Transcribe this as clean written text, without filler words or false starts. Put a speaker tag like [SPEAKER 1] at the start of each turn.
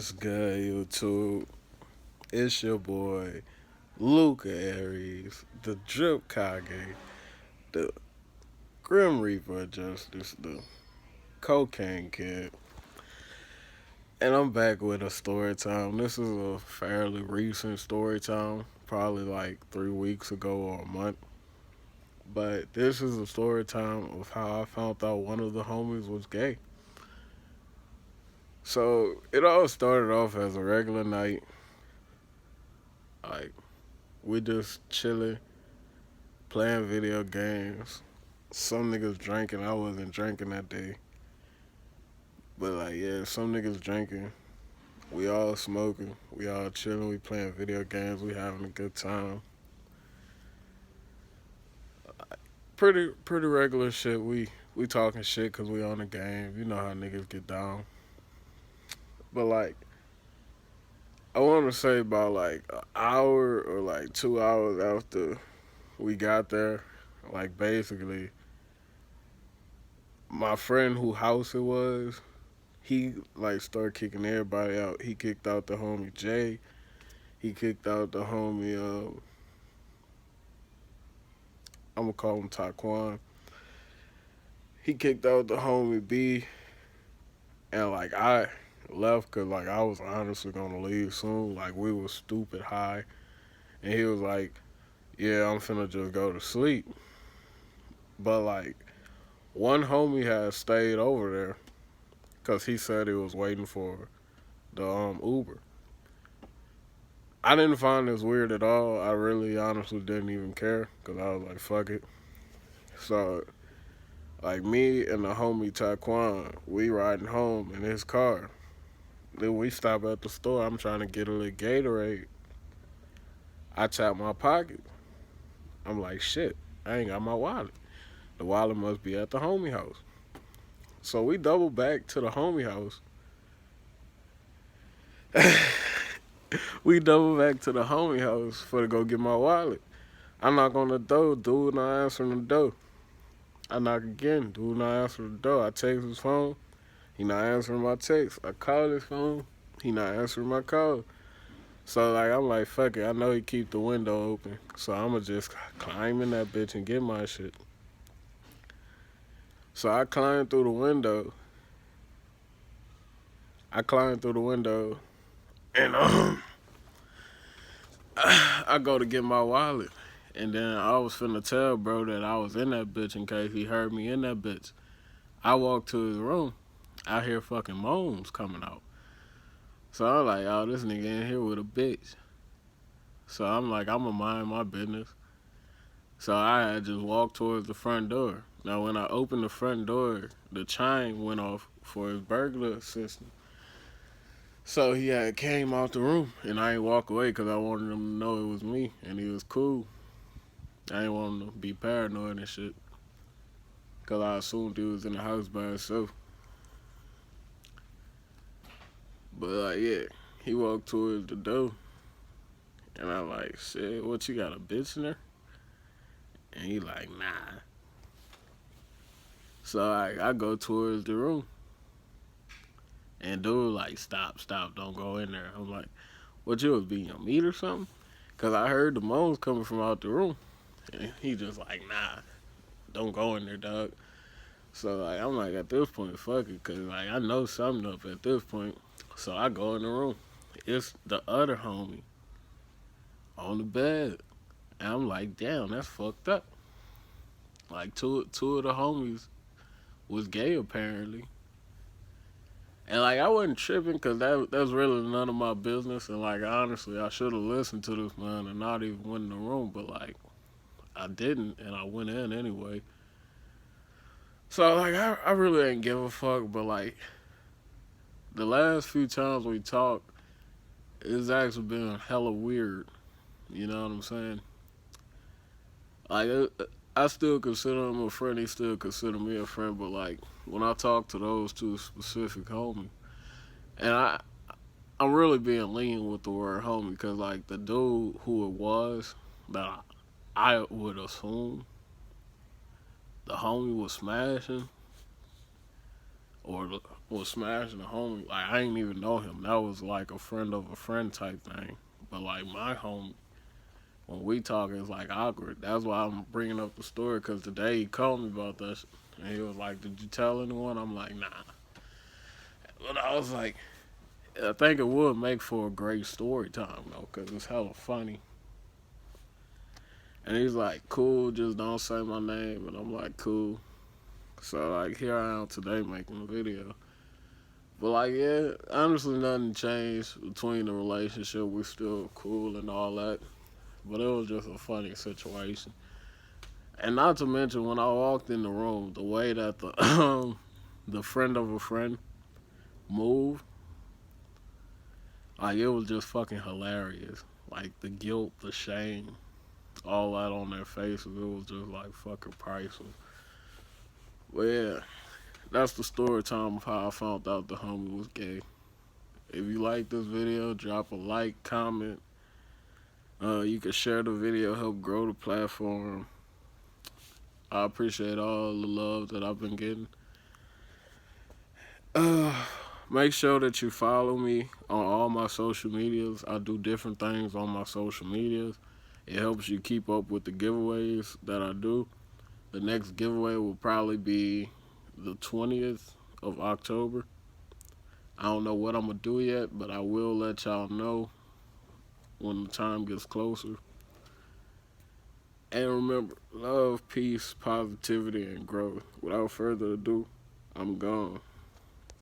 [SPEAKER 1] What's good, YouTube? It's your boy, Luca Aries, the Drip Kage, the Grim Reaper of Justice, the Cocaine Kid. And I'm back with a story time. This is a fairly recent story time, probably like 3 weeks ago or a month. But this is a story time of how I found out one of the homies was gay. So it all started off as a regular night. Like, we just chilling, playing video games. Some niggas drinking. I wasn't drinking that day. But like, yeah, some niggas drinking. We all smoking. We all chilling. We playing video games. We having a good time. Pretty regular shit. We talking shit because we on the game. You know how niggas get down. But like, I want to say about like an hour or like 2 hours after we got there, like basically, my friend who house it was, he like started kicking everybody out. He kicked out the homie Jayy. He kicked out the homie. I'm gonna call him Taquan. He kicked out the homie B, and like I left because like I was honestly gonna leave soon. Like we was stupid high, and he was like, "Yeah, I'm finna just go to sleep." But like one homie had stayed over there because he said he was waiting for the Uber. I didn't find this weird at all. I really honestly didn't even care because I was like, fuck it. So, like, me and the homie Taquan, we riding home in his car. Then we stop at the store. I'm trying to get a little Gatorade. I tap my pocket. I'm like, shit, I ain't got my wallet. The wallet must be at the homie house. So we double back to the homie house. We double back to the homie house for to go get my wallet. I knock on the door, dude not answering the door. I knock again, dude not answering the door. I text his phone, he not answering my text. I call his phone, he not answering my call. So like I'm like, fuck it, I know he keep the window open. So I'ma just climb in that bitch and get my shit. So I climb through the window. I climb through the window and I go to get my wallet. And then I was finna tell bro that I was in that bitch in case he heard me in that bitch. I walk to his room. I hear fucking moans coming out. So I'm like, oh, this nigga in here with a bitch. So I'm like, I'ma mind my business. So I had just walked towards the front door. Now when I opened the front door, the chime went off for his burglar system. So he had came out the room, and I ain't walk away because I wanted him to know it was me, and he was cool. I ain't want him to be paranoid and shit, because I assumed he was in the house by himself. But yeah, he walked towards the door, and I'm like, shit, what, you got a bitch in there? And he like, nah. So I go towards the room, and dude like, stop, don't go in there. I'm like, what, you was being your meat or something? Because I heard the moans coming from out the room. And he just like, nah, don't go in there, dog. So like, I'm like, at this point, fuck it, cause like I know something up at this point. So I go in the room. It's the other homie on the bed, and I'm like, damn, that's fucked up. Like two of the homies was gay apparently, and like I wasn't tripping, cause that's really none of my business. And like honestly, I should have listened to this man and not even went in the room, but like I didn't, and I went in anyway. So like I really ain't give a fuck, but like the last few times we talked, it's actually been hella weird. You know what I'm saying? Like I still consider him a friend. He still consider me a friend. But like when I talk to those two specific homies, and I'm really being lenient with the word homie, because like the dude who it was that I would assume the homie was smashing, or was smashing the homie. Like I didn't even know him. That was like a friend of a friend type thing. But like my homie, when we talk, it's like awkward. That's why I'm bringing up the story because today he called me about this, and he was like, "Did you tell anyone?" I'm like, "Nah." But I was like, I think it would make for a great story time though, because it's hella funny. And he's like, "Cool, just don't say my name." And I'm like, "Cool." So like here I am today making a video. But like yeah, honestly nothing changed between the relationship. We're still cool and all that. But it was just a funny situation. And not to mention when I walked in the room, the way that the the friend of a friend moved, like it was just fucking hilarious. Like the guilt, the shame, all that on their faces, it was just like fucking priceless. But yeah, that's the story time of how I found out the homie was gay. If you like this video, drop a like, comment. You can share the video, help grow the platform. I appreciate all the love that I've been getting. Uh, Make sure that you follow me on all my social medias. I do different things on my social medias. It helps you keep up with the giveaways that I do. The next giveaway will probably be the 20th of October. I don't know what I'm going to do yet, but I will let y'all know when the time gets closer. And remember, love, peace, positivity, and growth. Without further ado, I'm gone.